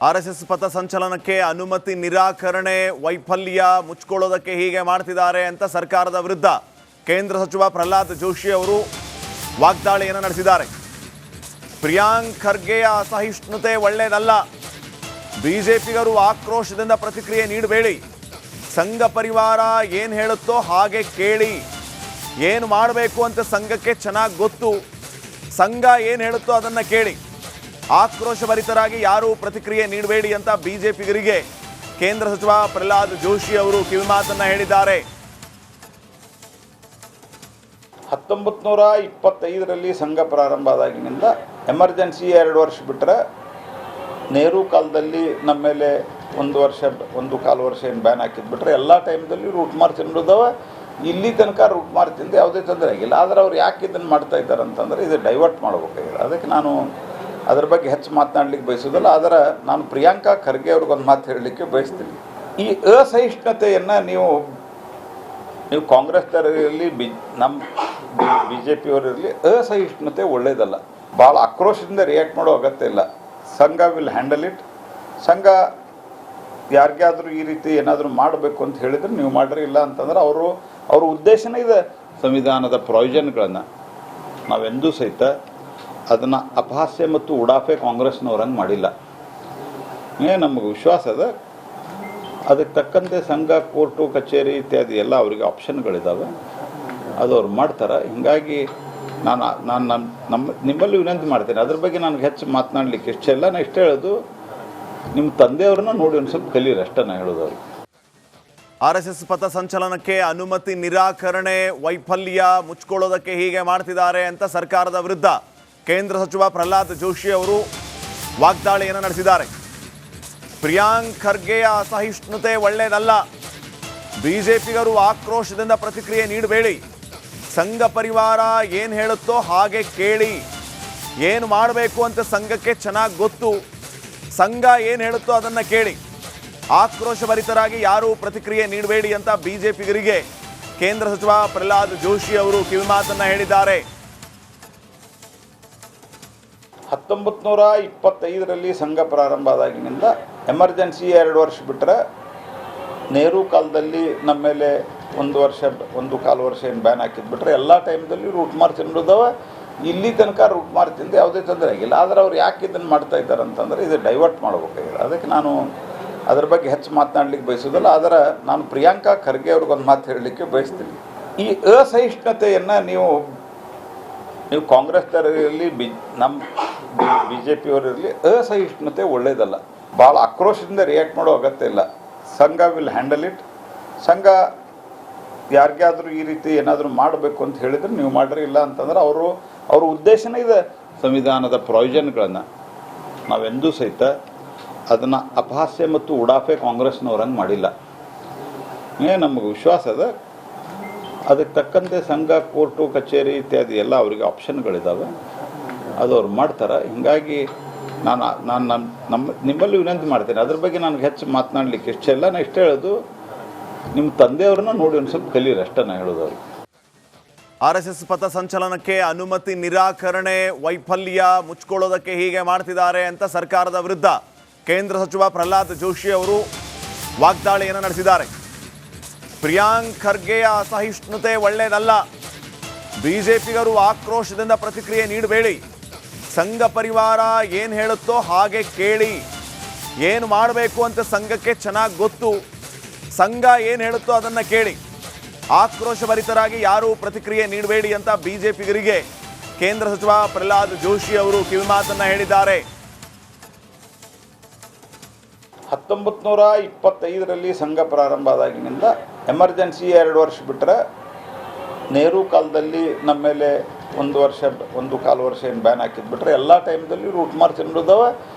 RSS ಪಥಸಂಚಲನಕ್ಕೆ ಅನುಮತಿ ನಿರಾಕರಣೆ ವೈಫಲ್ಯ ಮುಚ್ಕೊಳ್ಳೋದಕ್ಕೆ ಹೀಗೆ ಮಾಡ್ತಿದ್ದಾರೆ ಅಂತ ಸರ್ಕಾರದ ವಿರುದ್ಧ ಕೇಂದ್ರ ಸಚಿವ ಪ್ರಹ್ಲಾದ್ ಜೋಶಿ ಅವರು ವಾಗ್ದಾಳಿಯನ್ನು ನಡೆಸಿದ್ದಾರೆ. ಪ್ರಿಯಾಂಕ್ ಖರ್ಗೆಯ ಅಸಹಿಷ್ಣುತೆ ಒಳ್ಳೆಯದಲ್ಲ, ಬಿಜೆಪಿಗರು ಆಕ್ರೋಶದಿಂದ ಪ್ರತಿಕ್ರಿಯೆ ನೀಡಬೇಡಿ, ಸಂಘ ಪರಿವಾರ ಏನು ಹೇಳುತ್ತೋ ಹಾಗೆ ಕೇಳಿ, ಏನು ಮಾಡಬೇಕು ಅಂತ ಸಂಘಕ್ಕೆ ಚೆನ್ನಾಗಿ ಗೊತ್ತು, ಸಂಘ ಏನು ಹೇಳುತ್ತೋ ಅದನ್ನು ಕೇಳಿ, ಆಕ್ರೋಶಭರಿತರಾಗಿ ಯಾರೂ ಪ್ರತಿಕ್ರಿಯೆ ನೀಡಬೇಡಿ ಅಂತ ಬಿಜೆಪಿಗರಿಗೆ ಕೇಂದ್ರ ಸಚಿವ ಪ್ರಹ್ಲಾದ್ ಜೋಶಿ ಅವರು ಕಿವಿಮಾತನ್ನು ಹೇಳಿದ್ದಾರೆ. 1925ರಲ್ಲಿ ಸಂಘ ಪ್ರಾರಂಭ ಆದಾಗಿನಿಂದ ಎಮರ್ಜೆನ್ಸಿ 2 ವರ್ಷ ಬಿಟ್ಟರೆ ನೆಹರು ಕಾಲದಲ್ಲಿ ನಮ್ಮ ಮೇಲೆ 1 ವರ್ಷ 1.25 ವರ್ಷ ಏನು ಬ್ಯಾನ್ ಹಾಕಿದ್ಬಿಟ್ರೆ ಎಲ್ಲ ಟೈಮ್ದಲ್ಲಿ ರೂಟ್ ಮಾರ್ಚ್ ಅನ್ನೋದವ. ಇಲ್ಲಿ ತನಕ ರೂಟ್ ಮಾರ್ಚಿಂದ ಯಾವುದೇ ತೊಂದರೆ ಆಗಿಲ್ಲ. ಆದರೆ ಅವ್ರು ಯಾಕೆ ಇದನ್ನು ಮಾಡ್ತಾ ಇದ್ದಾರೆ ಅಂತಂದರೆ ಇದು ಡೈವರ್ಟ್ ಮಾಡಬೇಕಾಗಿದೆ. ಅದಕ್ಕೆ ನಾನು ಅದ್ರ ಬಗ್ಗೆ ಹೆಚ್ಚು ಮಾತನಾಡಲಿಕ್ಕೆ ಬಯಸೋದಲ್ಲ. ಆದರೆ ನಾನು ಪ್ರಿಯಾಂಕಾ ಖರ್ಗೆ ಅವ್ರಿಗೊಂದು ಮಾತು ಹೇಳಲಿಕ್ಕೆ ಬಯಸ್ತೀನಿ. ಈ ಅಸಹಿಷ್ಣುತೆಯನ್ನು ನೀವು ಕಾಂಗ್ರೆಸ್ನವರಿರಲಿ ನಮ್ಮ ಬಿ ಜೆ ಪಿಯವರಿರಲಿ, ಅಸಹಿಷ್ಣುತೆ ಒಳ್ಳೆಯದಲ್ಲ. ಭಾಳ ಆಕ್ರೋಶದಿಂದ ರಿಯಾಕ್ಟ್ ಮಾಡೋ ಅಗತ್ಯ ಇಲ್ಲ. ಸಂಘ ವಿಲ್ ಹ್ಯಾಂಡಲ್ ಇಟ್. ಸಂಘ ಯಾರಿಗಾದರೂ ಈ ರೀತಿ ಏನಾದರೂ ಮಾಡಬೇಕು ಅಂತ ಹೇಳಿದರೆ ನೀವು ಮಾಡ್ರಿ, ಇಲ್ಲ ಅಂತಂದ್ರೆ ಅವ್ರ ಉದ್ದೇಶನೇ ಇದೆ. ಸಂವಿಧಾನದ ಪ್ರಾವಿಷನ್ಗಳನ್ನು ನಾವೆಂದೂ ಸಹಿತ ಅದನ್ನು ಅಪಹಾಸ್ಯ ಮತ್ತು ಉಡಾಫೆ ಕಾಂಗ್ರೆಸ್ನವ್ರಂಗೆ ಮಾಡಿಲ್ಲ. ನಮಗೆ ವಿಶ್ವಾಸ ಅದ. ಅದಕ್ಕೆ ತಕ್ಕಂತೆ ಸಂಘ, ಕೋರ್ಟು, ಕಚೇರಿ ಇತ್ಯಾದಿ ಎಲ್ಲ ಅವರಿಗೆ ಆಪ್ಷನ್ಗಳಿದ್ದಾವೆ, ಅದು ಅವ್ರು ಮಾಡ್ತಾರೆ. ಹೀಗಾಗಿ ನಾನು ನಿಮ್ಮಲ್ಲಿ ವಿನಂತಿ ಮಾಡ್ತೇನೆ, ಅದ್ರ ಬಗ್ಗೆ ನನಗೆ ಹೆಚ್ಚು ಮಾತನಾಡಲಿಕ್ಕೆ ಇಷ್ಟ ಇಲ್ಲ. ನಾನು ಇಷ್ಟ ಹೇಳೋದು, ನಿಮ್ಮ ತಂದೆಯವ್ರನ್ನ ನೋಡಿ ಒಂದು ಸ್ವಲ್ಪ ಕಲೀರಿ ಅಷ್ಟೇ ನಾನು ಹೇಳೋದು ಅವ್ರಿಗೆ. ಆರ್ಎಸ್ಎಸ್ ಪಥಸಂಚಲನಕ್ಕೆ ಅನುಮತಿ ನಿರಾಕರಣೆ ವೈಫಲ್ಯ ಮುಚ್ಕೊಳ್ಳೋದಕ್ಕೆ ಹೀಗೆ ಮಾಡ್ತಿದ್ದಾರೆ ಅಂತ ಸರ್ಕಾರದ ವಿರುದ್ಧ ಕೇಂದ್ರ ಸಚಿವ ಪ್ರಹ್ಲಾದ್ ಜೋಶಿ ಅವರು ವಾಗ್ದಾಳಿಯನ್ನು ನಡೆಸಿದ್ದಾರೆ. ಪ್ರಿಯಾಂಕ್ ಖರ್ಗೆಯ ಅಸಹಿಷ್ಣುತೆ ಒಳ್ಳೆಯದಲ್ಲ, ಬಿಜೆಪಿಗರು ಆಕ್ರೋಶದಿಂದ ಪ್ರತಿಕ್ರಿಯೆ ನೀಡಬೇಡಿ, ಸಂಘ ಪರಿವಾರ ಏನು ಹೇಳುತ್ತೋ ಹಾಗೆ ಕೇಳಿ, ಏನು ಮಾಡಬೇಕು ಅಂತ ಸಂಘಕ್ಕೆ ಚೆನ್ನಾಗಿ ಗೊತ್ತು, ಸಂಘ ಏನು ಹೇಳುತ್ತೋ ಅದನ್ನು ಕೇಳಿ, ಆಕ್ರೋಶಭರಿತರಾಗಿ ಯಾರೂ ಪ್ರತಿಕ್ರಿಯೆ ನೀಡಬೇಡಿ ಅಂತ ಬಿಜೆಪಿಗರಿಗೆ ಕೇಂದ್ರ ಸಚಿವ ಪ್ರಹ್ಲಾದ್ ಜೋಶಿ ಅವರು ಕಿವಿಮಾತನ್ನು ಹೇಳಿದ್ದಾರೆ. 1925ರಲ್ಲಿ ಸಂಘ ಪ್ರಾರಂಭ ಆದಾಗಿನಿಂದ ಎಮರ್ಜೆನ್ಸಿ 2 ವರ್ಷ ಬಿಟ್ಟರೆ ನೆಹರು ಕಾಲದಲ್ಲಿ ನಮ್ಮ ಮೇಲೆ 1 ವರ್ಷ 1.25 ವರ್ಷ ಏನು ಬ್ಯಾನ್ ಹಾಕಿದ್ಬಿಟ್ರೆ ಎಲ್ಲ ಟೈಮ್ದಲ್ಲಿ ರೂಟ್ ಮಾರ್ಚ್ ಅನ್ನೋದವ. ಇಲ್ಲಿ ತನಕ ರೂಟ್ ಮಾರ್ಚಿಂದ ಯಾವುದೇ ತೊಂದರೆ ಆಗಿಲ್ಲ. ಆದರೆ ಅವ್ರು ಯಾಕೆ ಇದನ್ನು ಮಾಡ್ತಾ ಇದ್ದಾರೆ ಅಂತಂದರೆ ಇದು ಡೈವರ್ಟ್ ಮಾಡಬೇಕಾಗಿದೆ. ಅದಕ್ಕೆ ನಾನು ಅದ್ರ ಬಗ್ಗೆ ಹೆಚ್ಚು ಮಾತನಾಡಲಿಕ್ಕೆ ಬಯಸೋದಲ್ಲ. ಆದರೆ ನಾನು ಪ್ರಿಯಾಂಕಾ ಖರ್ಗೆ ಅವ್ರಿಗೊಂದು ಮಾತು ಹೇಳಲಿಕ್ಕೆ ಬಯಸ್ತೀನಿ. ಈ ಅಸಹಿಷ್ಣುತೆಯನ್ನು ನೀವು ಕಾಂಗ್ರೆಸ್ನವರಿರಲಿ ನಮ್ಮ ಬಿ ಜೆ ಪಿಯವರಿರಲಿ, ಅಸಹಿಷ್ಣುತೆ ಒಳ್ಳೆಯದಲ್ಲ. ಭಾಳ ಆಕ್ರೋಶದಿಂದ ರಿಯಾಕ್ಟ್ ಮಾಡೋ ಅಗತ್ಯ ಇಲ್ಲ. ಸಂಘ ವಿಲ್ ಹ್ಯಾಂಡಲ್ ಇಟ್. ಸಂಘ ಯಾರಿಗಾದರೂ ಈ ರೀತಿ ಏನಾದರೂ ಮಾಡಬೇಕು ಅಂತ ಹೇಳಿದರೆ ನೀವು ಮಾಡ್ರಿ, ಇಲ್ಲ ಅಂತಂದ್ರೆ ಅವ್ರ ಉದ್ದೇಶನೇ ಇದೆ. ಸಂವಿಧಾನದ ಪ್ರಾವಿಷನ್ಗಳನ್ನು ನಾವೆಂದೂ ಸಹಿತ ಅದನ್ನು ಅಪಹಾಸ್ಯ ಮತ್ತು ಉಡಾಫೆ ಕಾಂಗ್ರೆಸ್ನವ್ರಂಗೆ ಮಾಡಿಲ್ಲ. ನಮಗೆ ವಿಶ್ವಾಸ ಅದ. ಅದಕ್ಕೆ ತಕ್ಕಂತೆ ಸಂಘ, ಕೋರ್ಟು, ಕಚೇರಿ ಇತ್ಯಾದಿ ಎಲ್ಲ ಅವರಿಗೆ ಆಪ್ಷನ್ಗಳಿದ್ದಾವೆ, ಅದು ಅವ್ರು ಮಾಡ್ತಾರೆ. ಹೀಗಾಗಿ ನಾನು ನಿಮ್ಮಲ್ಲಿ ವಿನಂತಿ ಮಾಡ್ತೇನೆ, ಅದ್ರ ಬಗ್ಗೆ ನನಗೆ ಹೆಚ್ಚು ಮಾತನಾಡಲಿಕ್ಕೆ ಇಷ್ಟ ಇಲ್ಲ. ನಾನು ಇಷ್ಟ ಹೇಳೋದು, ನಿಮ್ಮ ತಂದೆಯವ್ರನ್ನ ನೋಡಿ ಒಂದು ಸ್ವಲ್ಪ ಕಲೀರಿ ಅಷ್ಟೇ ನಾನು ಹೇಳೋದು ಅವ್ರಿಗೆ. ಆರ್ಎಸ್ಎಸ್ ಪಥಸಂಚಲನಕ್ಕೆ ಅನುಮತಿ ನಿರಾಕರಣೆ ವೈಫಲ್ಯ ಮುಚ್ಕೊಳ್ಳೋದಕ್ಕೆ ಹೀಗೆ ಮಾಡ್ತಿದ್ದಾರೆ ಅಂತ ಸರ್ಕಾರದ ವಿರುದ್ಧ ಕೇಂದ್ರ ಸಚಿವ ಪ್ರಹ್ಲಾದ್ ಜೋಶಿ ಅವರು ವಾಗ್ದಾಳಿಯನ್ನು ನಡೆಸಿದ್ದಾರೆ. ಪ್ರಿಯಾಂಕ್ ಖರ್ಗೆಯ ಅಸಹಿಷ್ಣುತೆ ಒಳ್ಳೆಯದಲ್ಲ, ಬಿಜೆಪಿಗರು ಆಕ್ರೋಶದಿಂದ ಪ್ರತಿಕ್ರಿಯೆ ನೀಡಬೇಡಿ, ಸಂಘ ಪರಿವಾರ ಏನು ಹೇಳುತ್ತೋ ಹಾಗೆ ಕೇಳಿ, ಏನು ಮಾಡಬೇಕು ಅಂತ ಸಂಘಕ್ಕೆ ಚೆನ್ನಾಗಿ ಗೊತ್ತು, ಸಂಘ ಏನು ಹೇಳುತ್ತೋ ಅದನ್ನು ಕೇಳಿ, ಆಕ್ರೋಶಭರಿತರಾಗಿ ಯಾರೂ ಪ್ರತಿಕ್ರಿಯೆ ನೀಡಬೇಡಿ ಅಂತ ಬಿಜೆಪಿಗರಿಗೆ ಕೇಂದ್ರ ಸಚಿವ ಪ್ರಹ್ಲಾದ್ ಜೋಶಿ ಅವರು ಕಿವಿಮಾತನ್ನು ಹೇಳಿದ್ದಾರೆ. 1925ರಲ್ಲಿ ಸಂಘ ಪ್ರಾರಂಭ ಆದಾಗಿನಿಂದ ಎಮರ್ಜೆನ್ಸಿ 2 ವರ್ಷ ಬಿಟ್ಟರೆ ನೆಹರು ಕಾಲದಲ್ಲಿ ನಮ್ಮ ಮೇಲೆ 1 ವರ್ಷ 1.25 ವರ್ಷ ಏನು ಬ್ಯಾನ್ ಹಾಕಿದ್ಬಿಟ್ರೆ ಎಲ್ಲ ಟೈಮ್ದಲ್ಲಿ ರೂಟ್ ಮಾರ್ಚ್ ಅನ್ನೋದವ.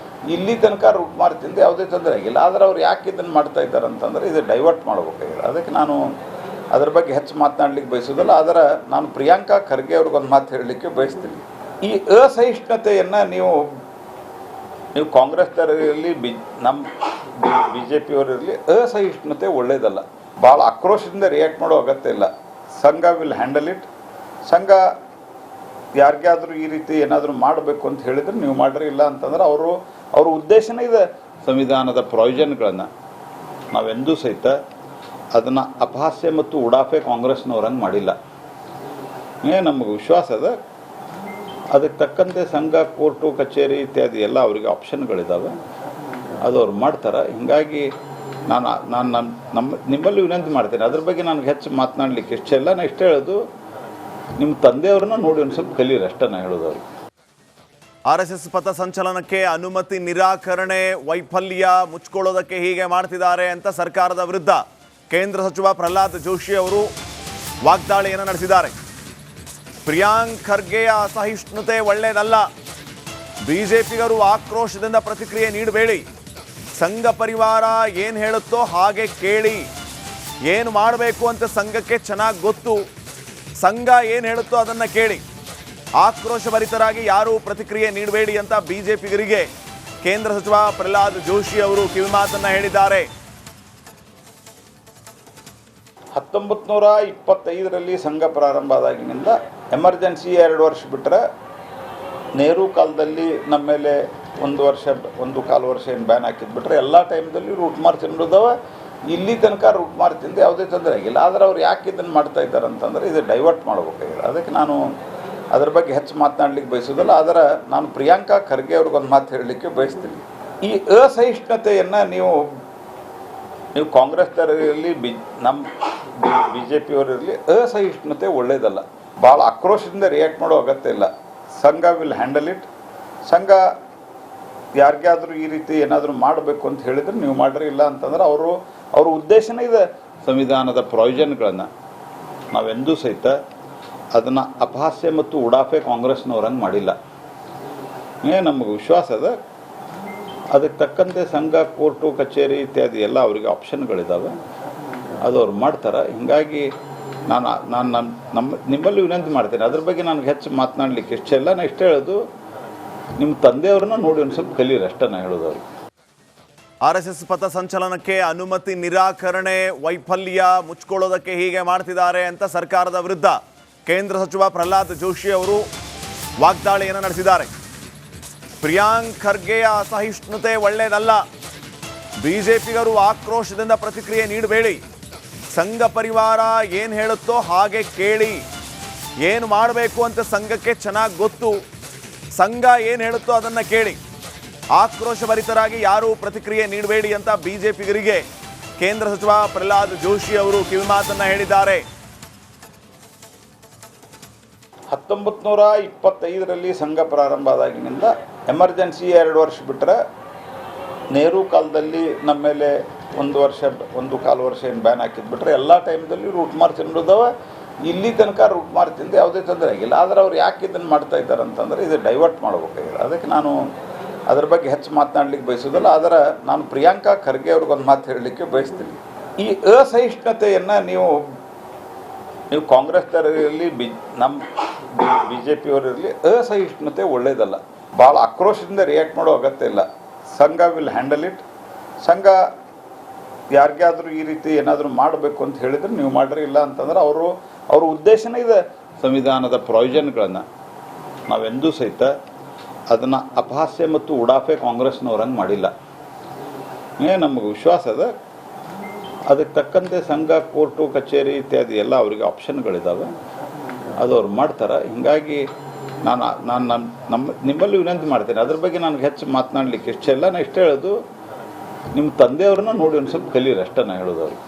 ಇಲ್ಲಿ ತನಕ ರೂಟ್ ಮಾರ್ಚಿಂದ ಯಾವುದೇ ತೊಂದರೆ ಆಗಿಲ್ಲ. ಆದರೆ ಅವ್ರು ಯಾಕೆ ಇದನ್ನು ಮಾಡ್ತಾ ಇದ್ದಾರೆ ಅಂತಂದರೆ ಇದು ಡೈವರ್ಟ್ ಮಾಡಬೇಕಾಗಿದೆ. ಅದಕ್ಕೆ ನಾನು ಅದ್ರ ಬಗ್ಗೆ ಹೆಚ್ಚು ಮಾತನಾಡಲಿಕ್ಕೆ ಬಯಸೋದಲ್ಲ. ಆದರೆ ನಾನು ಪ್ರಿಯಾಂಕಾ ಖರ್ಗೆ ಅವ್ರಿಗೊಂದು ಮಾತು ಹೇಳಲಿಕ್ಕೆ ಬಯಸ್ತೀನಿ. ಈ ಅಸಹಿಷ್ಣುತೆಯನ್ನು ನೀವು ಕಾಂಗ್ರೆಸ್ನವರಿರಲಿ ನಮ್ಮ ಬಿ ಜೆ ಪಿಯವರಿರಲಿ, ಅಸಹಿಷ್ಣುತೆ ಒಳ್ಳೆಯದಲ್ಲ. ಭಾಳ ಆಕ್ರೋಶದಿಂದ ರಿಯಾಕ್ಟ್ ಮಾಡೋ ಅಗತ್ಯ ಇಲ್ಲ. ಸಂಘ ವಿಲ್ ಹ್ಯಾಂಡಲ್ ಇಟ್. ಸಂಘ ಯಾರಿಗಾದರೂ ಈ ರೀತಿ ಏನಾದರೂ ಮಾಡಬೇಕು ಅಂತ ಹೇಳಿದರೆ ನೀವು ಮಾಡ್ರಿ, ಇಲ್ಲ ಅಂತಂದ್ರೆ ಅವ್ರ ಉದ್ದೇಶನೇ ಇದೆ. ಸಂವಿಧಾನದ ಪ್ರಾವಿಷನ್ಗಳನ್ನು ನಾವೆಂದೂ ಸಹಿತ ಅದನ್ನು ಅಪಹಾಸ್ಯ ಮತ್ತು ಉಡಾಫೆ ಕಾಂಗ್ರೆಸ್ನವ್ರಂಗೆ ಮಾಡಿಲ್ಲ. ನಮಗೆ ವಿಶ್ವಾಸ ಅದ, ಅದಕ್ಕೆ ತಕ್ಕಂತೆ ಸಂಘ, ಕೋರ್ಟು, ಕಚೇರಿ ಇತ್ಯಾದಿ ಎಲ್ಲ ಅವರಿಗೆ ಆಪ್ಷನ್ಗಳಿದ್ದಾವೆ, ಅದು ಅವ್ರು ಮಾಡ್ತಾರೆ. ಹೀಗಾಗಿ ನಿಮ್ಮಲ್ಲಿ ವಿನಂತಿ ಮಾಡ್ತೇನೆ, ಅದ್ರ ಬಗ್ಗೆ ನನಗೆ ಹೆಚ್ಚು ಮಾತನಾಡಲಿಕ್ಕೆ ಇಷ್ಟ ಇಲ್ಲ. ನಾನು ಇಷ್ಟ ಹೇಳೋದು, ನಿಮ್ಮ ತಂದೆಯವ್ರನ್ನ ನೋಡಿ ಒಂದು ಸ್ವಲ್ಪ ಕಲೀರಿ ಅಷ್ಟೇ ನಾನು ಹೇಳೋದು ಅವ್ರಿಗೆ. RSS ಪಥಸಂಚಲನಕ್ಕೆ ಅನುಮತಿ ನಿರಾಕರಣೆ ವೈಫಲ್ಯ ಮುಚ್ಕೊಳ್ಳೋದಕ್ಕೆ ಹೀಗೆ ಮಾಡ್ತಿದ್ದಾರೆ ಅಂತ ಸರ್ಕಾರದ ವಿರುದ್ಧ ಕೇಂದ್ರ ಸಚಿವ ಪ್ರಹ್ಲಾದ್ ಜೋಶಿ ಅವರು ವಾಗ್ದಾಳಿಯನ್ನು ನಡೆಸಿದ್ದಾರೆ. ಪ್ರಿಯಾಂಕ್ ಖರ್ಗೆಯ ಅಸಹಿಷ್ಣುತೆ ಒಳ್ಳೆಯದಲ್ಲ, ಬಿಜೆಪಿಗರು ಆಕ್ರೋಶದಿಂದ ಪ್ರತಿಕ್ರಿಯೆ ನೀಡಬೇಡಿ, ಸಂಘ ಪರಿವಾರ ಏನು ಹೇಳುತ್ತೋ ಹಾಗೆ ಕೇಳಿ, ಏನು ಮಾಡಬೇಕು ಅಂತ ಸಂಘಕ್ಕೆ ಚೆನ್ನಾಗಿ ಗೊತ್ತು, ಸಂಘ ಏನು ಹೇಳುತ್ತೋ ಅದನ್ನು ಕೇಳಿ, ಆಕ್ರೋಶಭರಿತರಾಗಿ ಯಾರೂ ಪ್ರತಿಕ್ರಿಯೆ ನೀಡಬೇಡಿ ಅಂತ ಬಿಜೆಪಿಗರಿಗೆ ಕೇಂದ್ರ ಸಚಿವ ಪ್ರಹ್ಲಾದ್ ಜೋಶಿ ಅವರು ಕಿವಿಮಾತನ್ನು ಹೇಳಿದ್ದಾರೆ. 1925ರಲ್ಲಿ ಸಂಘ ಪ್ರಾರಂಭ ಆದಾಗಿನಿಂದ ಎಮರ್ಜೆನ್ಸಿ 2 ವರ್ಷ ಬಿಟ್ಟರೆ, ನೆಹರು ಕಾಲದಲ್ಲಿ ನಮ್ಮ ಮೇಲೆ 1.25 ವರ್ಷ ಏನು ಬ್ಯಾನ್ ಹಾಕಿದ್ಬಿಟ್ರೆ ಎಲ್ಲ ಟೈಮ್ದಲ್ಲಿ ರೂಟ್ ಮಾರ್ಚ್ ಅನ್ನೋದವ. ಇಲ್ಲಿ ತನಕ ರೂಟ್ ಮಾರ್ಚಿಂದ ಯಾವುದೇ ತೊಂದರೆ ಆಗಿಲ್ಲ. ಆದರೆ ಅವ್ರು ಯಾಕೆ ಇದನ್ನು ಮಾಡ್ತಾ ಇದ್ದಾರೆ ಅಂತಂದರೆ ಇದು ಡೈವರ್ಟ್ ಮಾಡಬೇಕಾಗಿದೆ. ಅದಕ್ಕೆ ನಾನು ಅದ್ರ ಬಗ್ಗೆ ಹೆಚ್ಚು ಮಾತನಾಡಲಿಕ್ಕೆ ಬಯಸೋದಲ್ಲ. ಆದರೆ ನಾನು ಪ್ರಿಯಾಂಕಾ ಖರ್ಗೆ ಅವ್ರಿಗೊಂದು ಮಾತು ಹೇಳಲಿಕ್ಕೆ ಬಯಸ್ತೀನಿ. ಈ ಅಸಹಿಷ್ಣುತೆಯನ್ನು ನೀವು ಕಾಂಗ್ರೆಸ್ನವರಿರಲಿ, ನಮ್ಮ BJPಯವರಿರಲಿ, ಅಸಹಿಷ್ಣುತೆ ಒಳ್ಳೆಯದಲ್ಲ. ಭಾಳ ಆಕ್ರೋಶದಿಂದ ರಿಯಾಕ್ಟ್ ಮಾಡೋ ಅಗತ್ಯ ಇಲ್ಲ. ಸಂಘ ವಿಲ್ ಹ್ಯಾಂಡಲ್ ಇಟ್. ಸಂಘ ಯಾರಿಗಾದರೂ ಈ ರೀತಿ ಏನಾದರೂ ಮಾಡಬೇಕು ಅಂತ ಹೇಳಿದ್ರೆ ನೀವು ಮಾಡ್ರಿ, ಇಲ್ಲ ಅಂತಂದ್ರೆ ಅವ್ರ ಉದ್ದೇಶನೇ ಇದೆ. ಸಂವಿಧಾನದ ಪ್ರಾವಿಷನ್ಗಳನ್ನು ನಾವೆಂದೂ ಸಹಿತ ಅದನ್ನು ಅಪಹಾಸ್ಯ ಮತ್ತು ಉಡಾಫೆ ಕಾಂಗ್ರೆಸ್ನವ್ರಂಗೆ ಮಾಡಿಲ್ಲ. ನಮಗೆ ವಿಶ್ವಾಸ ಅದ, ಅದಕ್ಕೆ ತಕ್ಕಂತೆ ಸಂಘ, ಕೋರ್ಟು, ಕಚೇರಿ ಇತ್ಯಾದಿ ಎಲ್ಲ ಅವರಿಗೆ ಆಪ್ಷನ್ಗಳಿದ್ದಾವೆ, ಅದು ಅವ್ರು ಮಾಡ್ತಾರೆ. ಹೀಗಾಗಿ ನಿಮ್ಮಲ್ಲಿ ವಿನಂತಿ ಮಾಡ್ತೇನೆ, ಅದ್ರ ಬಗ್ಗೆ ನನಗೆ ಹೆಚ್ಚು ಮಾತನಾಡಲಿಕ್ಕೆ ಇಷ್ಟ ಇಲ್ಲ. ನಾನು ಇಷ್ಟ ಹೇಳೋದು, ನಿಮ್ಮ ತಂದೆಯವ್ರನ್ನ ನೋಡಿ ಒಂದು ಸ್ವಲ್ಪ ಕಲೀರಿ ಅಷ್ಟೇ ನಾನು ಹೇಳೋದು ಅವ್ರಿಗೆ. RSS ಪಥಸಂಚಲನಕ್ಕೆ ಅನುಮತಿ ನಿರಾಕರಣೆ ವೈಫಲ್ಯ ಮುಚ್ಕೊಳ್ಳೋದಕ್ಕೆ ಹೀಗೆ ಮಾಡ್ತಿದ್ದಾರೆ ಅಂತ ಸರ್ಕಾರದ ವಿರುದ್ಧ ಕೇಂದ್ರ ಸಚಿವ ಪ್ರಹ್ಲಾದ್ ಜೋಶಿ ಅವರು ವಾಗ್ದಾಳಿಯನ್ನು ನಡೆಸಿದ್ದಾರೆ. ಪ್ರಿಯಾಂಕ್ ಖರ್ಗೆಯ ಅಸಹಿಷ್ಣುತೆ ಒಳ್ಳೆಯದಲ್ಲ, ಬಿಜೆಪಿಗರು ಆಕ್ರೋಶದಿಂದ ಪ್ರತಿಕ್ರಿಯೆ ನೀಡಬೇಡಿ, ಸಂಘ ಪರಿವಾರ ಏನು ಹೇಳುತ್ತೋ ಹಾಗೆ ಕೇಳಿ, ಏನು ಮಾಡಬೇಕು ಅಂತ ಸಂಘಕ್ಕೆ ಚೆನ್ನಾಗಿ ಗೊತ್ತು, ಸಂಘ ಏನು ಹೇಳುತ್ತೋ ಅದನ್ನು ಕೇಳಿ, ಆಕ್ರೋಶಭರಿತರಾಗಿ ಯಾರೂ ಪ್ರತಿಕ್ರಿಯೆ ನೀಡಬೇಡಿ ಅಂತ ಬಿಜೆಪಿಗರಿಗೆ ಕೇಂದ್ರ ಸಚಿವ ಪ್ರಹ್ಲಾದ್ ಜೋಶಿ ಅವರು ಕಿವಿಮಾತನ್ನು ಹೇಳಿದ್ದಾರೆ. 1925ರಲ್ಲಿ ಸಂಘ ಪ್ರಾರಂಭ ಆದಾಗಿನಿಂದ ಎಮರ್ಜೆನ್ಸಿ 2 ವರ್ಷ ಬಿಟ್ಟರೆ, ನೆಹರು ಕಾಲದಲ್ಲಿ ನಮ್ಮ ಮೇಲೆ 1.25 ವರ್ಷ ಏನು ಬ್ಯಾನ್ ಹಾಕಿದ್ಬಿಟ್ರೆ ಎಲ್ಲ ಟೈಮ್ದಲ್ಲಿ ರೂಟ್ ಮಾರ್ಚ್ ಅನ್ನೋದವ. ಇಲ್ಲಿ ತನಕ ರೂಟ್ ಮಾರ್ಚಿಂದ ಯಾವುದೇ ತೊಂದರೆ ಆಗಿಲ್ಲ. ಆದರೆ ಅವ್ರು ಯಾಕೆ ಇದನ್ನು ಮಾಡ್ತಾ ಇದ್ದಾರೆ ಅಂತಂದರೆ ಇದು ಡೈವರ್ಟ್ ಮಾಡಬೇಕಾಗಿದೆ. ಅದಕ್ಕೆ ನಾನು ಅದ್ರ ಬಗ್ಗೆ ಹೆಚ್ಚು ಮಾತನಾಡಲಿಕ್ಕೆ ಬಯಸೋದಲ್ಲ. ಆದರೆ ನಾನು ಪ್ರಿಯಾಂಕಾ ಖರ್ಗೆ ಅವ್ರಿಗೊಂದು ಮಾತು ಹೇಳಲಿಕ್ಕೆ ಬಯಸ್ತೀನಿ. ಈ ಅಸಹಿಷ್ಣುತೆಯನ್ನು ನೀವು ಕಾಂಗ್ರೆಸ್ನವರಿರಲಿ, ನಮ್ಮ BJPಯವರಿರಲಿ, ಅಸಹಿಷ್ಣುತೆ ಒಳ್ಳೆಯದಲ್ಲ. ಭಾಳ ಆಕ್ರೋಶದಿಂದ ರಿಯಾಕ್ಟ್ ಮಾಡೋ ಅಗತ್ಯ ಇಲ್ಲ. ಸಂಘ ವಿಲ್ ಹ್ಯಾಂಡಲ್ ಇಟ್. ಸಂಘ ಯಾರಿಗಾದರೂ ಈ ರೀತಿ ಏನಾದರೂ ಮಾಡಬೇಕು ಅಂತ ಹೇಳಿದ್ರೆ ನೀವು ಮಾಡ್ರಿ, ಇಲ್ಲ ಅಂತಂದ್ರೆ ಅವ್ರ ಉದ್ದೇಶನೇ ಇದೆ. ಸಂವಿಧಾನದ ಪ್ರಾವಿಷನ್ಗಳನ್ನು ನಾವೆಂದೂ ಸಹಿತ ಅದನ್ನು ಅಪಹಾಸ್ಯ ಮತ್ತು ಉಡಾಫೆ ಕಾಂಗ್ರೆಸ್ನವ್ರಂಗೆ ಮಾಡಿಲ್ಲ. ನಮಗೆ ವಿಶ್ವಾಸ ಅದ, ಅದಕ್ಕೆ ತಕ್ಕಂತೆ ಸಂಘ, ಕೋರ್ಟು, ಕಚೇರಿ ಇತ್ಯಾದಿ ಎಲ್ಲ ಅವರಿಗೆ ಆಪ್ಷನ್ಗಳಿದ್ದಾವೆ, ಅದು ಅವ್ರು ಮಾಡ್ತಾರೆ. ಹೀಗಾಗಿ ನಿಮ್ಮಲ್ಲಿ ವಿನಂತಿ ಮಾಡ್ತೇನೆ, ಅದ್ರ ಬಗ್ಗೆ ನನಗೆ ಹೆಚ್ಚು ಮಾತನಾಡಲಿಕ್ಕೆ ಇಷ್ಟ ಇಲ್ಲ. ನಾನು ಇಷ್ಟ ಹೇಳೋದು, ನಿಮ್ಮ ತಂದೆಯವ್ರನ್ನ ನೋಡಿ ಒಂದು ಸ್ವಲ್ಪ ಕಲೀರಿ ಅಷ್ಟೇ ನಾನು ಹೇಳೋದು ಅವ್ರಿಗೆ.